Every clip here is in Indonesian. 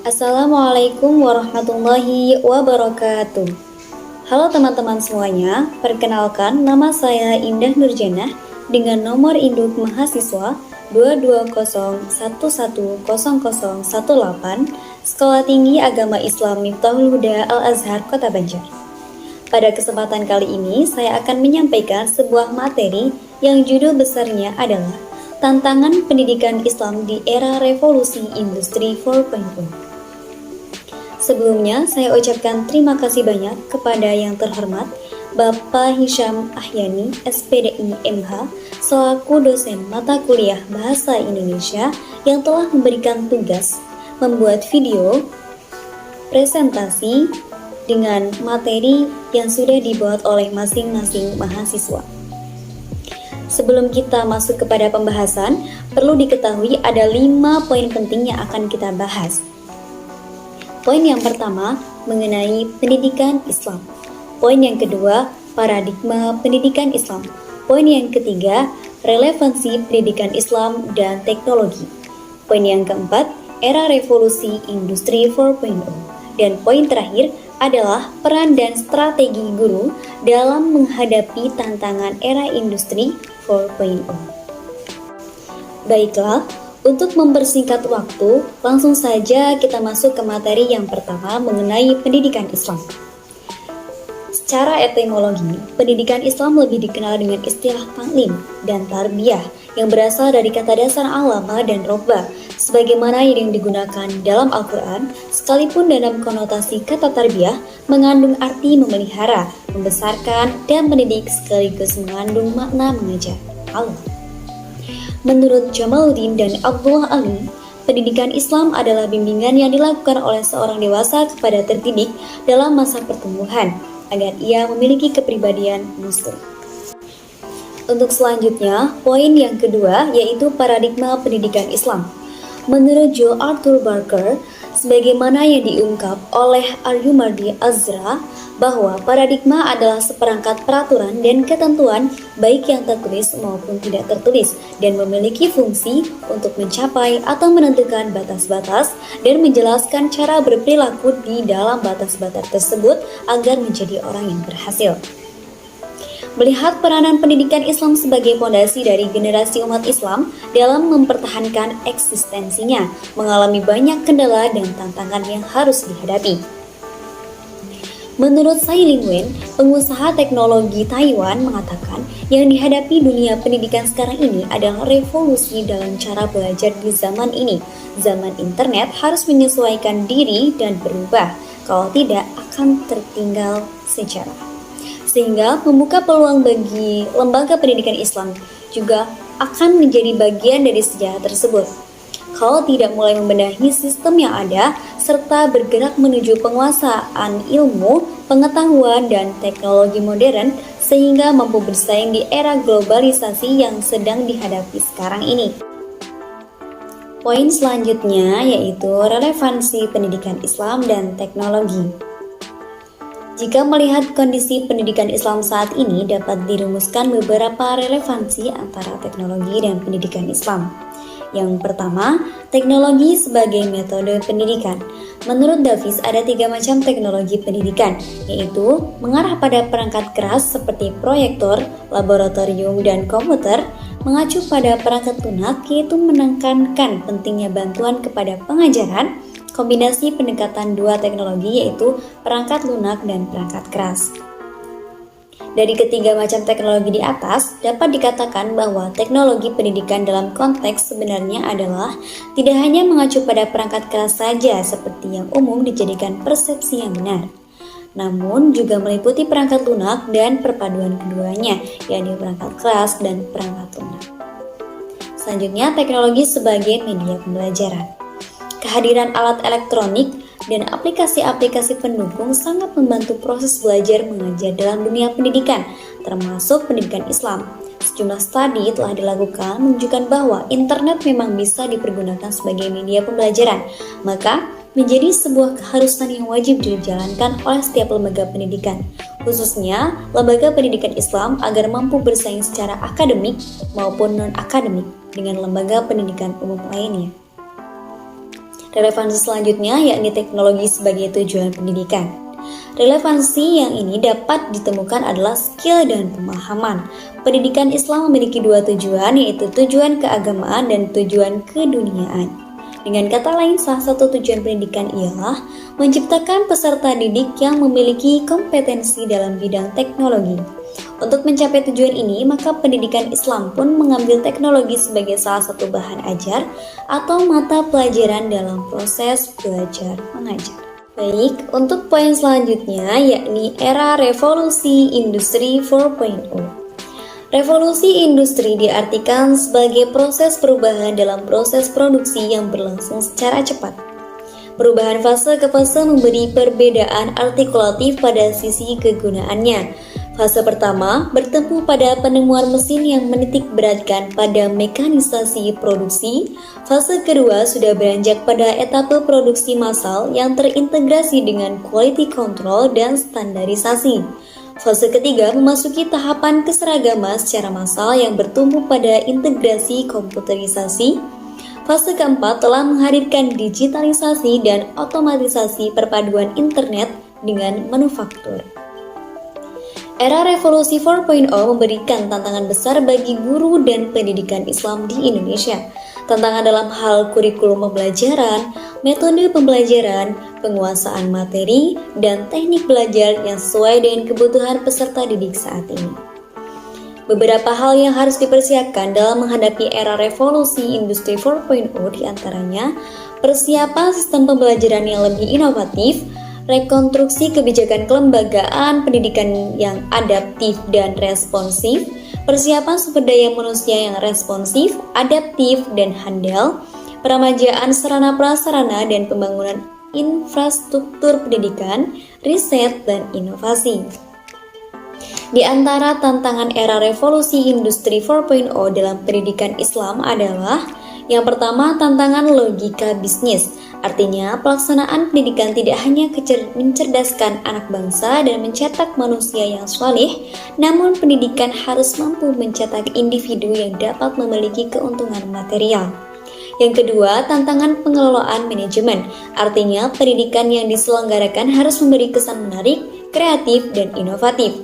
Assalamualaikum warahmatullahi wabarakatuh. Halo teman-teman semuanya, perkenalkan nama saya Indah Nurjanah dengan nomor induk mahasiswa 220110018 Sekolah Tinggi Agama Islam Miftahul Huda Al-Azhar Kota Banjar. Pada kesempatan kali ini saya akan menyampaikan sebuah materi yang judul besarnya adalah Tantangan Pendidikan Islam di Era Revolusi Industri 4.0. Sebelumnya, saya ucapkan terima kasih banyak kepada yang terhormat Bapak Hisham Ahyani, SPDI MH, selaku dosen mata kuliah Bahasa Indonesia yang telah memberikan tugas membuat video presentasi dengan materi yang sudah dibuat oleh masing-masing mahasiswa. Sebelum kita masuk kepada pembahasan, perlu diketahui ada 5 poin penting yang akan kita bahas. Poin yang pertama, mengenai pendidikan Islam. Poin yang kedua, paradigma pendidikan Islam. Poin yang ketiga, relevansi pendidikan Islam dan teknologi. Poin yang keempat, era revolusi industri 4.0. Dan poin terakhir adalah peran dan strategi guru dalam menghadapi tantangan era industri 4.0. Baiklah, untuk mempersingkat waktu, langsung saja kita masuk ke materi yang pertama mengenai pendidikan Islam. Secara etimologi, pendidikan Islam lebih dikenal dengan istilah taklim dan tarbiyah yang berasal dari kata dasar alama dan robba, sebagaimana yang digunakan dalam Al-Quran, sekalipun dalam konotasi kata tarbiyah mengandung arti memelihara, membesarkan, dan mendidik sekaligus mengandung makna mengajar Allah. Menurut Jamaluddin dan Abdullah Ali, pendidikan Islam adalah bimbingan yang dilakukan oleh seorang dewasa kepada terdidik dalam masa pertumbuhan agar ia memiliki kepribadian muslim. Untuk selanjutnya, poin yang kedua yaitu paradigma pendidikan Islam. Menurut Joe Arthur Barker, sebagaimana yang diungkap oleh Aryumardi Azra, bahwa paradigma adalah seperangkat peraturan dan ketentuan baik yang tertulis maupun tidak tertulis dan memiliki fungsi untuk mencapai atau menentukan batas-batas dan menjelaskan cara berperilaku di dalam batas-batas tersebut agar menjadi orang yang berhasil. Melihat peranan pendidikan Islam sebagai fondasi dari generasi umat Islam dalam mempertahankan eksistensinya, mengalami banyak kendala dan tantangan yang harus dihadapi. Menurut Tsai Ing-wen, pengusaha teknologi Taiwan mengatakan yang dihadapi dunia pendidikan sekarang ini adalah revolusi dalam cara belajar di zaman ini. Zaman internet harus menyesuaikan diri dan berubah, kalau tidak akan tertinggal sejarah. Sehingga membuka peluang bagi lembaga pendidikan Islam juga akan menjadi bagian dari sejarah tersebut. Kalau tidak mulai membenahi sistem yang ada, serta bergerak menuju penguasaan ilmu, pengetahuan, dan teknologi modern, sehingga mampu bersaing di era globalisasi yang sedang dihadapi sekarang ini. Poin selanjutnya yaitu relevansi pendidikan Islam dan teknologi. Jika melihat kondisi pendidikan Islam saat ini, dapat dirumuskan beberapa relevansi antara teknologi dan pendidikan Islam. Yang pertama, teknologi sebagai metode pendidikan. Menurut Davis, ada 3 macam teknologi pendidikan, yaitu mengarah pada perangkat keras seperti proyektor, laboratorium, dan komputer, mengacu pada perangkat lunak, yaitu menekankan pentingnya bantuan kepada pengajaran, kombinasi pendekatan 2 teknologi yaitu perangkat lunak dan perangkat keras. Dari ketiga macam teknologi di atas, dapat dikatakan bahwa teknologi pendidikan dalam konteks sebenarnya adalah tidak hanya mengacu pada perangkat keras saja seperti yang umum dijadikan persepsi yang benar, namun juga meliputi perangkat lunak dan perpaduan keduanya, yakni perangkat keras dan perangkat lunak. Selanjutnya, teknologi sebagai media pembelajaran. Kehadiran alat elektronik dan aplikasi-aplikasi pendukung sangat membantu proses belajar mengajar dalam dunia pendidikan, termasuk pendidikan Islam. Sejumlah studi telah dilakukan menunjukkan bahwa internet memang bisa dipergunakan sebagai media pembelajaran, maka menjadi sebuah keharusan yang wajib dijalankan oleh setiap lembaga pendidikan, khususnya lembaga pendidikan Islam agar mampu bersaing secara akademik maupun non-akademik dengan lembaga pendidikan umum lainnya. Relevansi selanjutnya yakni teknologi sebagai tujuan pendidikan. Relevansi yang ini dapat ditemukan adalah skill dan pemahaman. Pendidikan Islam memiliki dua tujuan, yaitu tujuan keagamaan dan tujuan keduniaan. Dengan kata lain, salah satu tujuan pendidikan ialah menciptakan peserta didik yang memiliki kompetensi dalam bidang teknologi. Untuk mencapai tujuan ini, maka pendidikan Islam pun mengambil teknologi sebagai salah satu bahan ajar atau mata pelajaran dalam proses belajar mengajar. Baik, untuk poin selanjutnya yakni era revolusi industri 4.0. Revolusi industri diartikan sebagai proses perubahan dalam proses produksi yang berlangsung secara cepat. Perubahan fase ke fase memberi perbedaan artikulatif pada sisi kegunaannya. Fase pertama bertempu pada penemuan mesin yang menitik beratkan pada mekanisasi produksi. Fase kedua sudah beranjak pada etape produksi massal yang terintegrasi dengan quality control dan standarisasi. Fase ketiga memasuki tahapan keseragaman secara massal yang bertumpu pada integrasi komputerisasi. Fase keempat telah menghadirkan digitalisasi dan otomatisasi perpaduan internet dengan manufaktur. Era revolusi 4.0 memberikan tantangan besar bagi guru dan pendidikan Islam di Indonesia. Tantangan dalam hal kurikulum pembelajaran, metode pembelajaran, penguasaan materi, dan teknik belajar yang sesuai dengan kebutuhan peserta didik saat ini. Beberapa hal yang harus dipersiapkan dalam menghadapi era revolusi industri 4.0 diantaranya persiapan sistem pembelajaran yang lebih inovatif, rekonstruksi kebijakan kelembagaan pendidikan yang adaptif dan responsif, persiapan sumber daya manusia yang responsif, adaptif, dan handal, peramajaan sarana prasarana dan pembangunan infrastruktur pendidikan, riset, dan inovasi. Di antara tantangan era revolusi industri 4.0 dalam pendidikan Islam adalah yang pertama, tantangan logika bisnis. Artinya, pelaksanaan pendidikan tidak hanya mencerdaskan anak bangsa dan mencetak manusia yang saleh, namun pendidikan harus mampu mencetak individu yang dapat memiliki keuntungan material. Yang kedua, tantangan pengelolaan manajemen. Artinya, pendidikan yang diselenggarakan harus memberi kesan menarik, kreatif, dan inovatif.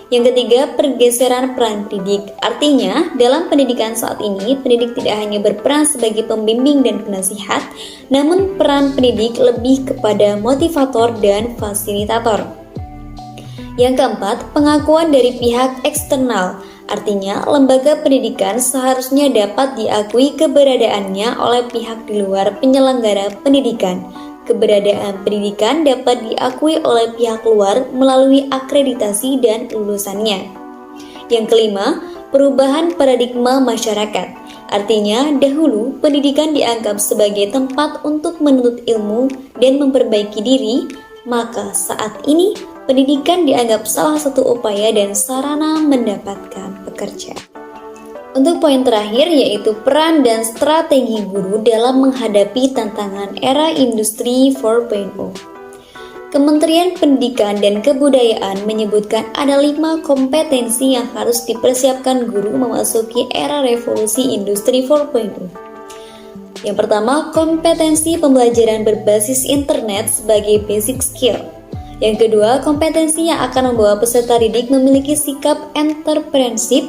Yang ketiga, pergeseran peran pendidik. Artinya, dalam pendidikan saat ini, pendidik tidak hanya berperan sebagai pembimbing dan penasihat, namun peran pendidik lebih kepada motivator dan fasilitator. Yang keempat, pengakuan dari pihak eksternal. Artinya, lembaga pendidikan seharusnya dapat diakui keberadaannya oleh pihak di luar penyelenggara pendidikan. Keberadaan pendidikan dapat diakui oleh pihak luar melalui akreditasi dan lulusannya. Yang kelima, perubahan paradigma masyarakat. Artinya, dahulu pendidikan dianggap sebagai tempat untuk menuntut ilmu dan memperbaiki diri, maka saat ini pendidikan dianggap salah satu upaya dan sarana mendapatkan pekerjaan. Untuk poin terakhir yaitu peran dan strategi guru dalam menghadapi tantangan era industri 4.0. Kementerian Pendidikan dan Kebudayaan menyebutkan ada 5 kompetensi yang harus dipersiapkan guru memasuki era revolusi industri 4.0. Yang pertama, kompetensi pembelajaran berbasis internet sebagai basic skill. Yang kedua, kompetensi yang akan membawa peserta didik memiliki sikap entrepreneurship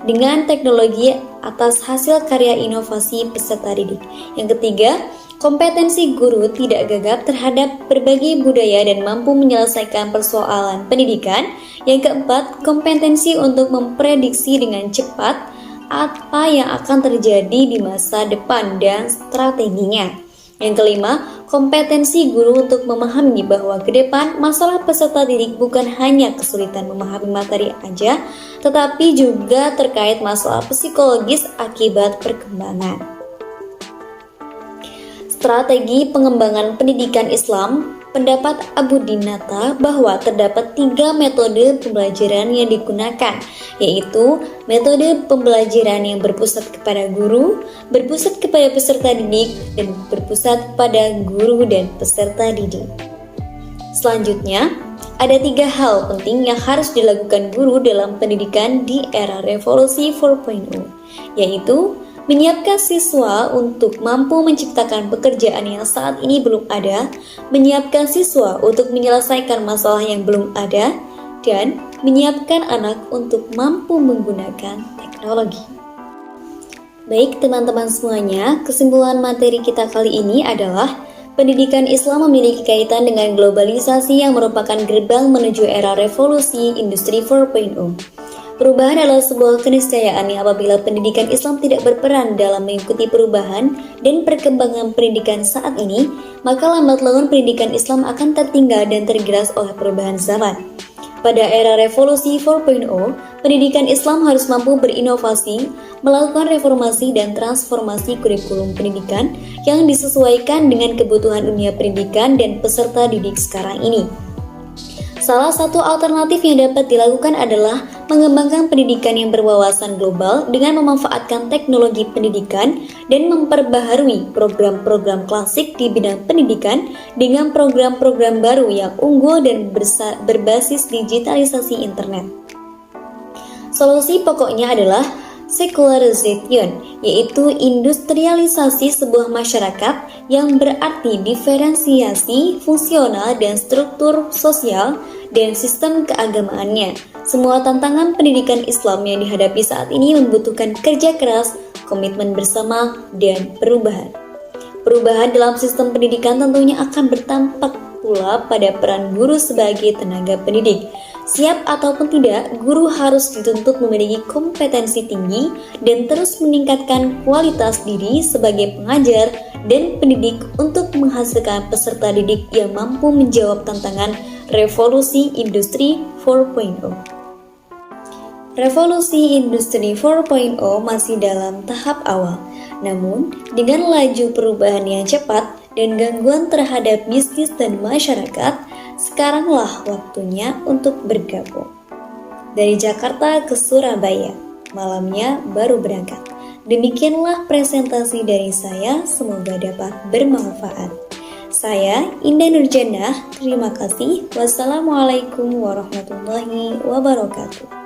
dengan teknologi atas hasil karya inovasi peserta didik. Yang ketiga, kompetensi guru tidak gagap terhadap berbagai budaya dan mampu menyelesaikan persoalan pendidikan. Yang keempat, kompetensi untuk memprediksi dengan cepat apa yang akan terjadi di masa depan dan strateginya. Yang kelima, kompetensi guru untuk memahami bahwa ke depan masalah peserta didik bukan hanya kesulitan memahami materi aja, tetapi juga terkait masalah psikologis akibat perkembangan. Strategi pengembangan pendidikan Islam. Pendapat Abu Dinata bahwa terdapat 3 metode pembelajaran yang digunakan, yaitu metode pembelajaran yang berpusat kepada guru, berpusat kepada peserta didik, dan berpusat pada guru dan peserta didik. Selanjutnya, ada 3 hal penting yang harus dilakukan guru dalam pendidikan di era revolusi 4.0, yaitu menyiapkan siswa untuk mampu menciptakan pekerjaan yang saat ini belum ada, menyiapkan siswa untuk menyelesaikan masalah yang belum ada, dan menyiapkan anak untuk mampu menggunakan teknologi. Baik teman-teman semuanya, kesimpulan materi kita kali ini adalah pendidikan Islam memiliki kaitan dengan globalisasi yang merupakan gerbang menuju era revolusi industri 4.0. Perubahan adalah sebuah keniscayaan yang apabila pendidikan Islam tidak berperan dalam mengikuti perubahan dan perkembangan pendidikan saat ini, maka lambat laun pendidikan Islam akan tertinggal dan tergilas oleh perubahan zaman. Pada era revolusi 4.0, pendidikan Islam harus mampu berinovasi, melakukan reformasi dan transformasi kurikulum pendidikan yang disesuaikan dengan kebutuhan dunia pendidikan dan peserta didik sekarang ini. Salah satu alternatif yang dapat dilakukan adalah mengembangkan pendidikan yang berwawasan global dengan memanfaatkan teknologi pendidikan dan memperbaharui program-program klasik di bidang pendidikan dengan program-program baru yang unggul dan berbasis digitalisasi internet. Solusi pokoknya adalah secularization, yaitu industrialisasi sebuah masyarakat yang berarti diferensiasi fungsional dan struktur sosial dan sistem keagamaannya. Semua tantangan pendidikan Islam yang dihadapi saat ini membutuhkan kerja keras, komitmen bersama, dan perubahan. Perubahan dalam sistem pendidikan tentunya akan bertampak pula pada peran guru sebagai tenaga pendidik. Siap ataupun tidak, guru harus dituntut memiliki kompetensi tinggi dan terus meningkatkan kualitas diri sebagai pengajar dan pendidik untuk menghasilkan peserta didik yang mampu menjawab tantangan revolusi industri 4.0. Revolusi industri 4.0 masih dalam tahap awal, namun dengan laju perubahan yang cepat dan gangguan terhadap bisnis dan masyarakat, sekaranglah waktunya untuk bergabung. Dari Jakarta ke Surabaya, malamnya baru berangkat. Demikianlah presentasi dari saya, semoga dapat bermanfaat. Saya Indah Nurjannah, terima kasih. Wassalamualaikum warahmatullahi wabarakatuh.